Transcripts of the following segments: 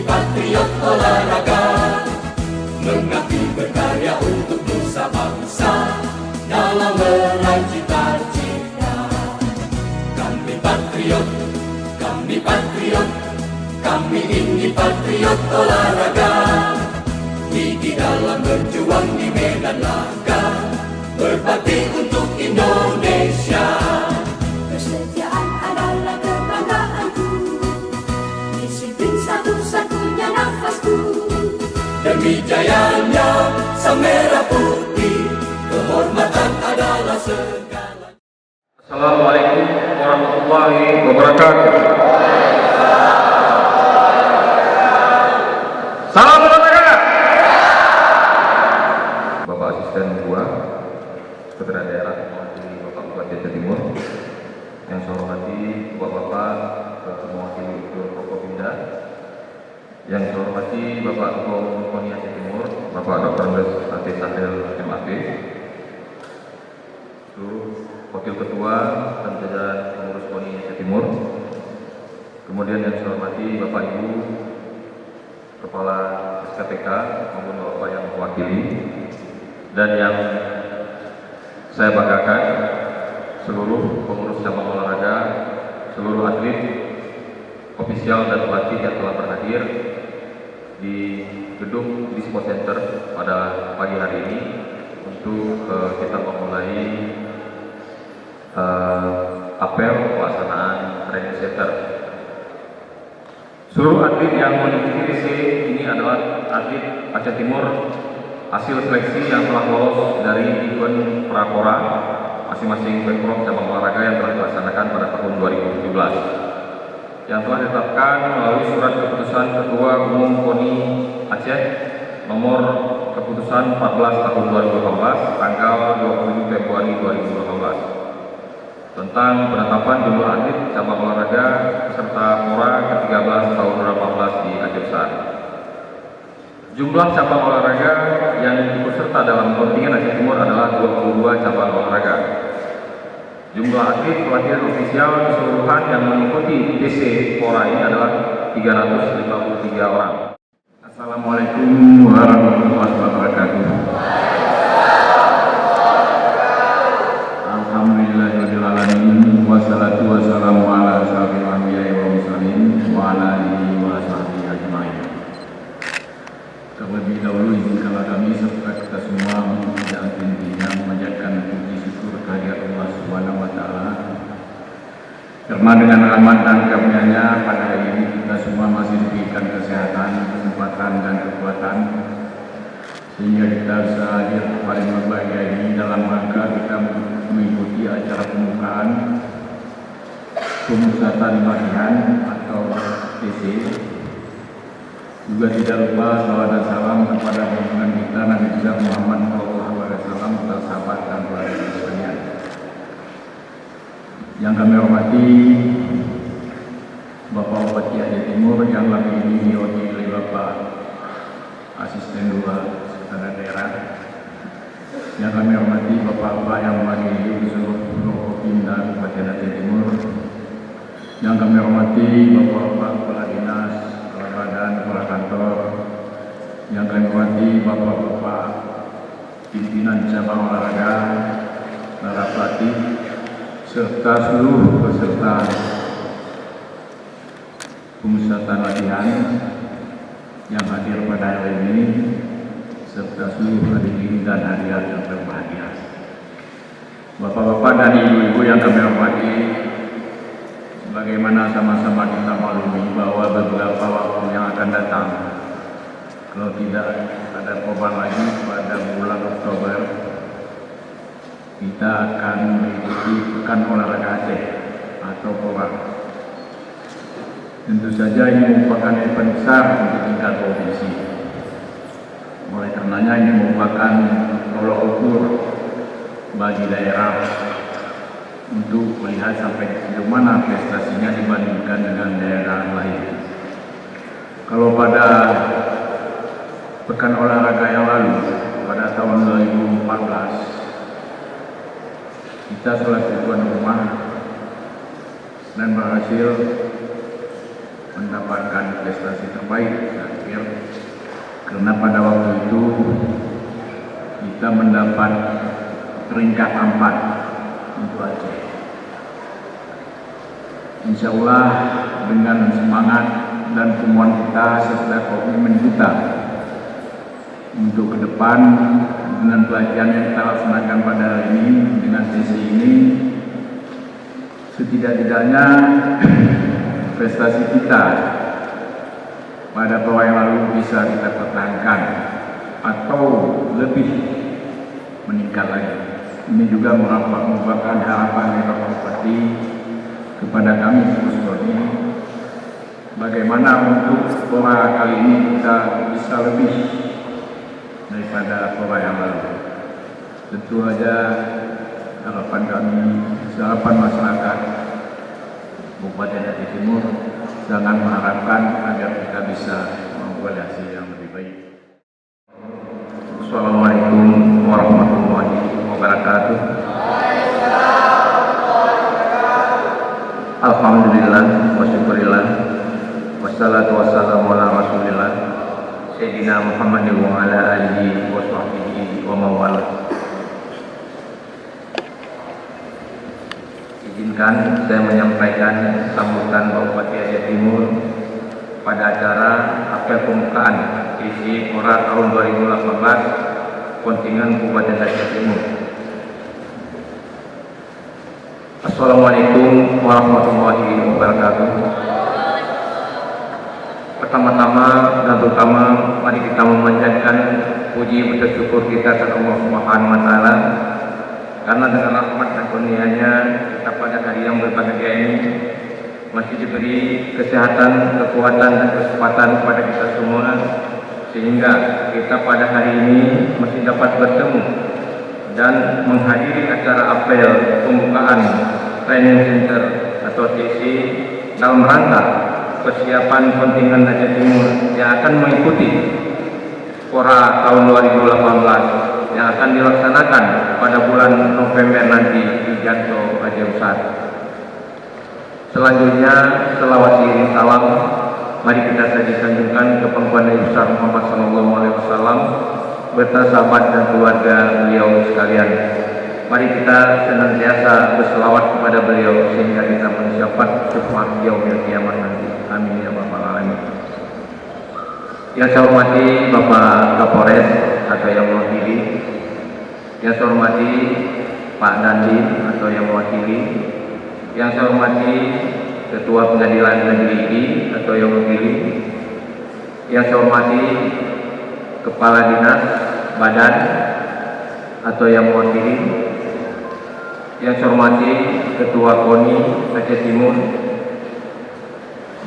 patriot olahraga, mengabdi berkarya untuk nusa bangsa dalam meraih cita-cita. Kami patriot, kami ini patriot olahraga, gigi dalam berjuang di medan laga, berbakti untuk Indonesia. Kesetiaan adalah kebanggaanku, disiplin satu-satunya nafasku. Demi jayanya sang merah putih, kehormatan adalah segala. Assalamualaikum warahmatullahi wabarakatuh. Salam olahraga. Bapak Asisten 2 Sekretariat Daerah mewakili Bapak Bupati Aceh Timur, yang saya hormati Bapak-bapak mewakili Forkopimda, yang saya hormati Bapak Ketua Umum KONI Aceh Timur, Bapak Dr. Andes Ati Sahel MAP, seluruh Wakil Ketua dan jajaran pengurus KONI Aceh Timur, kemudian yang saya hormati Bapak Ibu Kepala SKPK maupun Bapak yang mewakili, dan yang saya banggakan seluruh pengurus cabang olahraga, seluruh atlet, ofisial dan pelatih yang telah berhadir di gedung Dispo Center pada pagi hari ini untuk kita memulai apel pelaksanaan training center. Seluruh atlet yang mengikuti TC ini adalah atlet Aceh Timur hasil seleksi yang telah lolos dari event Prapora masing-masing pemprov cabang olahraga yang telah dilaksanakan pada tahun 2017, yang telah ditetapkan melalui surat keputusan Ketua Umum KONI Aceh nomor keputusan 14 tahun 2018 tanggal 27 Februari 2018 tentang penetapan jumlah atlet cabang olahraga peserta PORA ke-13 tahun 2018 di Aceh Besar. Jumlah cabang olahraga yang ikut serta dalam kontingen Aceh Timur adalah 22 cabang olahraga. Jumlah atlet pelatihan ofisial keseluruhan yang mengikuti TC PORA ini adalah 353 orang. Assalamualaikum warahmatullahi wabarakatuh. Alhamdulillahirrahmanirrahim. Wassalatu wassalamu ala asyrafil anbiya'i wal mursalin wa ala alihi wa sahbihi ajmain. Terlebih dahulu izinkanlah kami serta kita semua yang intinya memanjatkan puji syukur kehadirat Allah Subhanahu wa taala, karena dengan rahmat dan karunia-Nya pada hari ini kita semua masih diberikan kesehatan, kesempatan dan kekuatan sehingga kita bisa hadir paling berbahagia ini dalam rangka kita mengikuti acara pembukaan pemusatan latihan atau TC. Juga tidak lupa salawat dan salam kepada junjungan kita Nabi besar Muhammad SAW, sahabat dan keluarga sekalian. Yang kami hormati Bapak Bupati Aceh Timur yang lagi ini diwakili oleh Bapak Asisten 2 Sekretariat Daerah. Yang kami hormati Bapak-bapak yang mewakili seluruh Forkopimda Kabupaten Aceh Timur. Yang kami hormati Bapak-bapak Kepala Dinas, Kepala Badan, Kepala Kantor. Yang kami hormati Bapak-bapak pimpinan cabang olahraga, para pelatih, serta seluruh peserta pemusatan latihan yang hadir pada hari ini, serta seluruh hadirin dan hadirat yang berbahagia. Bapak-bapak dan ibu-ibu yang kami hormati, sebagaimana sama-sama kita maklumi bahwa beberapa waktu yang akan datang, kalau tidak ada perubahan lagi pada bulan Oktober, kita akan mengikuti Pekan Olahraga Aceh atau PORA. Tentu saja ini merupakan event besar untuk tingkat provinsi. Oleh karenanya ini merupakan tolok ukur bagi daerah untuk melihat sampai sejauh mana prestasinya dibandingkan dengan daerah lain. Kalau pada Pekan Olahraga yang lalu, pada tahun 2014, kita selaku tuan rumah dan berhasil mendapatkan prestasi terbaik saya pikir, karena pada waktu itu kita mendapat peringkat 4 untuk Aceh. Insya Allah dengan semangat dan temuan kita serta komitmen kita untuk ke depan dengan pelajaran yang kita laksanakan pada hari ini, dengan sesi ini, setidak-tidaknya prestasi kita pada POA yang lalu bisa kita pertahankan atau lebih meningkat lagi. Ini juga merupakan harapan dari Bapak Bupati kepada kami Puskoni, bagaimana untuk POA kali ini kita bisa lebih daripada POA yang lalu. Tentu saja harapan kami, harapan masyarakat Kabupaten Aceh Timur sangat mengharapkan agar kita bisa membuat hasil yang lebih baik. Assalamualaikum warahmatullahi wabarakatuh. Alhamdulillah wa syukurillah wassalatu wassalamu ala rasulillah Sayyidina Muhammadin wa ala alihi wa sahbihi wa mawala. Izinkan saya menyampaikan sambutan Bapak Bupati Aceh Timur pada acara apel pembukaan isi PORA tahun 2018 kontingen Kabupaten Aceh Timur. Assalamualaikum warahmatullahi wabarakatuh. Pertama-tama dan terutama mari kita memanjatkan puji bersyukur kita kepada Allah Subhanahu wa taala, karena dengan rahmat dan kurnia-Nya kita pada hari yang berbahagia ini masih diberi kesehatan, kekuatan dan kesempatan kepada kita semua, sehingga kita pada hari ini masih dapat bertemu dan menghadiri acara apel pembukaan training center atau TC dalam rangka persiapan kontingen Aceh Timur yang akan mengikuti PORA tahun 2018 yang akan dilaksanakan pada bulan November nanti di Janto Aceh Besar. Selanjutnya, selawat iring salam mari kita sanjungkan ke pangkuan Nabi besar Muhammad SAW beserta sahabat dan keluarga beliau sekalian. Mari kita senantiasa berselawat kepada beliau sehingga kita mendapat syafaat yaumil kiamat nanti. Amin ya rabbal alamin. Yang saya hormati Bapak Kapolres atau yang mewakili, yang saya hormati Pak Dandim atau yang mewakili, yang saya hormati Ketua Pengadilan Negeri ini atau yang mewakili, yang saya hormati Kepala Dinas Badan atau yang mewakili, yang saya hormati Ketua KONI Aceh Timur,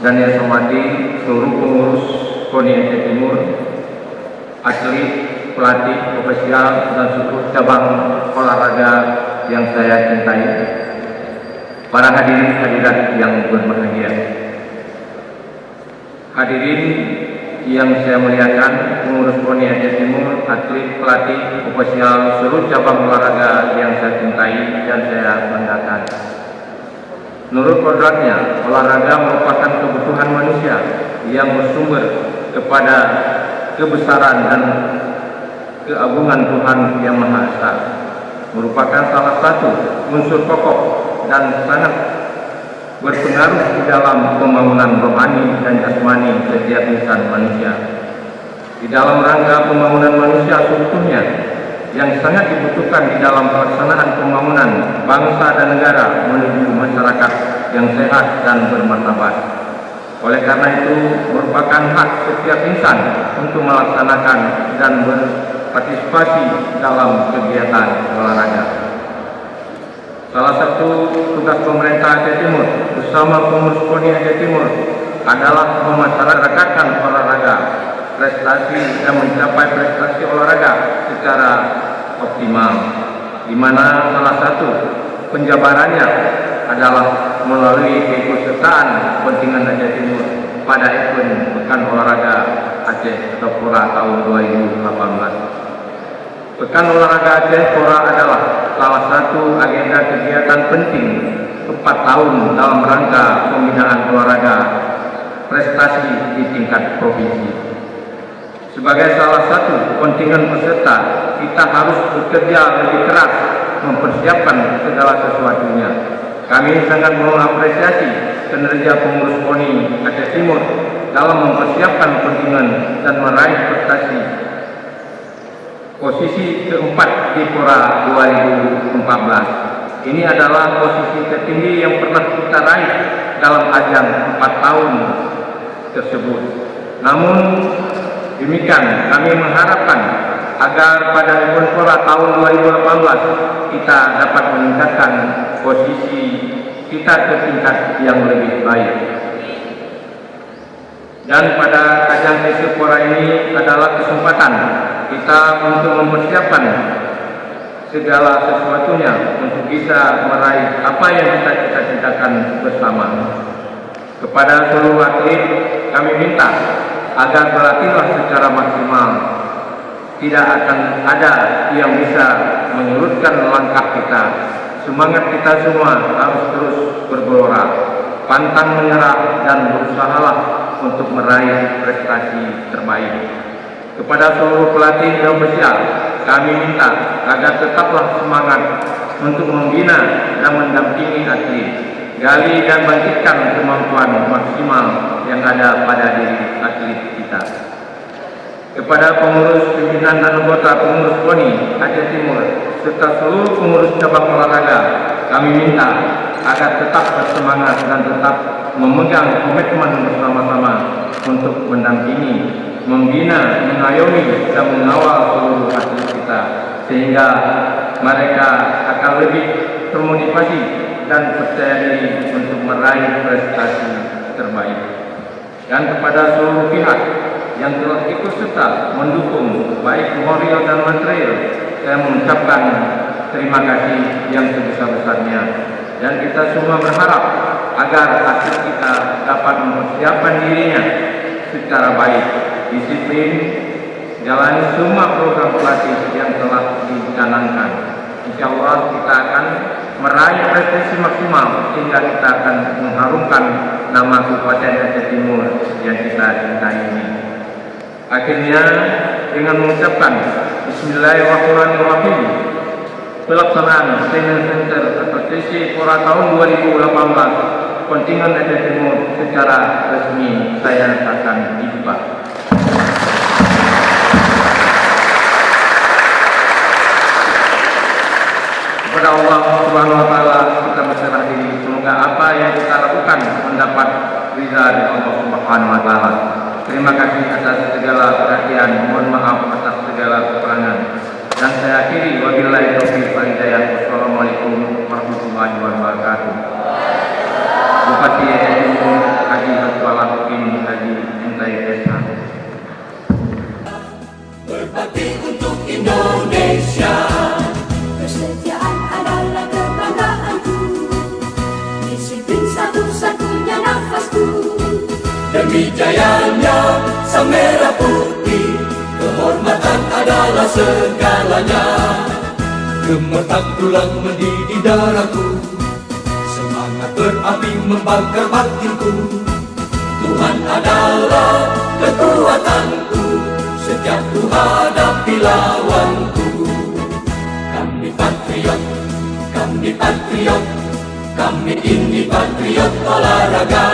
dan yang saya hormati seluruh pengurus KONI Aceh Timur, atlet, pelatih, ofisial, dan seluruh cabang olahraga yang saya cintai, para hadirin hadirat yang berbahagia. Hadirin yang saya muliakan, pengurus KONI Aceh Timur, atlet, pelatih, ofisial, seluruh cabang olahraga yang saya cintai dan saya banggakan. Menurut kodratnya, olahraga merupakan kebutuhan manusia yang bersumber kepada kebesaran dan keagungan Tuhan Yang Maha Esa. Merupakan salah satu unsur pokok dan sangat berpengaruh di dalam pembangunan rohani dan jasmani setiap insan manusia. Di dalam rangka pembangunan manusia seutuhnya yang sangat dibutuhkan di dalam pelaksanaan pembangunan bangsa dan negara menuju masyarakat yang sehat dan bermartabat. Oleh karena itu, merupakan hak setiap insan untuk melaksanakan dan berpartisipasi dalam kegiatan olahraga. Salah satu tugas pemerintah Aceh Timur bersama pengurus KONI Aceh Timur adalah memasyarakatkan olahraga, prestasi dan mencapai prestasi olahraga secara optimal, di mana salah satu penjabarannya adalah melalui keikutsertaan kontingen Aceh Timur pada event Pekan Olahraga Aceh atau PORA tahun 2018. Pekan Olahraga Aceh PORA adalah salah satu agenda kegiatan penting 4 tahun dalam rangka pembinaan olahraga prestasi di tingkat provinsi. Sebagai salah satu kontingen peserta, kita harus bekerja lebih keras mempersiapkan segala sesuatunya. Kami sangat mengapresiasi kinerja pengurus KONI Aceh Timur dalam mempersiapkan kontingen dan meraih prestasi posisi keempat di Pora 2014. Ini adalah posisi tertinggi yang pernah kita raih dalam ajang 4 tahun tersebut. Namun demikian, kami mengharapkan agar pada event Pora tahun 2018 kita dapat meningkatkan posisi kita ke tingkat yang lebih baik. Dan pada ajang sesi Pora ini adalah kesempatan kita untuk mempersiapkan segala sesuatunya untuk bisa meraih apa yang kita cita-citakan bersama. Kepada seluruh atlet, kami minta agar berlatihlah secara maksimal. Tidak akan ada yang bisa menyurutkan langkah kita. Semangat kita semua harus terus bergelora, pantang menyerah dan berusahalah untuk meraih prestasi terbaik. Kepada seluruh pelatih dan ofisial, kami minta agar tetaplah semangat untuk membina dan mendampingi atlet, gali dan bangkitkan kemampuan maksimal yang ada pada diri atlet kita. Kepada pengurus, pimpinan dan anggota pengurus KONI Aceh Timur serta seluruh pengurus cabang olahraga, kami minta agar tetap bersemangat dan tetap memegang komitmen bersama-sama untuk mendampingi, membina, mengayomi dan mengawal seluruh atlet kita, sehingga mereka akan lebih termotivasi dan percaya diri untuk meraih prestasi terbaik. Dan kepada seluruh pihak yang telah ikut serta mendukung baik moral dan material, saya mengucapkan terima kasih yang sebesar-besarnya. Dan kita semua berharap agar atlet kita dapat mempersiapkan dirinya secara baik, disiplin, jalani semua program pelatih yang telah dicanangkan. Insya Allah kita akan meraih prestasi maksimal sehingga kita akan mengharumkan nama Kabupaten Aceh Timur yang kita cintai ini. Akhirnya dengan mengucapkan Bismillahirrahmanirrahim, pelaksanaan Training Center atau TC Pora tahun 2018 kontingen Aceh Timur secara resmi saya akan dibuka. Kepada Allah Subhanahu wa taala kita berserah diri, semoga apa yang kita lakukan mendapat ridha dari Allah Subhanahu wa taala. Terima kasih atas segala perhatian, mohon maaf atas segala kekurangan. Dan saya akhiri wabillahi taufiq wal hidayah. Wassalamualaikum warahmatullahi wabarakatuh. Bupati Aceh Timur Haji Haswalahuddin Haji Entai Desa. Berbakti untuk Indonesia. Kesetiaan adalah kebanggaanku, disiplin satu-satunya nafasku. Demi jayanya sang merah putih, kehormatan adalah segalanya. Gemetar tulang mendidih darahku, semangat berapi membakar batinku. Tuhan adalah kekuatanku, setiap ku hadapi lawanku. Kami patriot, kami patriot, kami ini patriot olahraga.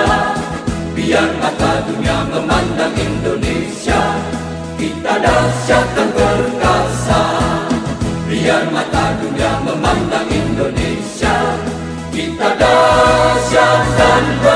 Biar mata dunia memandang Indonesia, kita dahsyat dan perkasa. Biar mata dunia memandang Indonesia, kita dahsyat dan perkasa.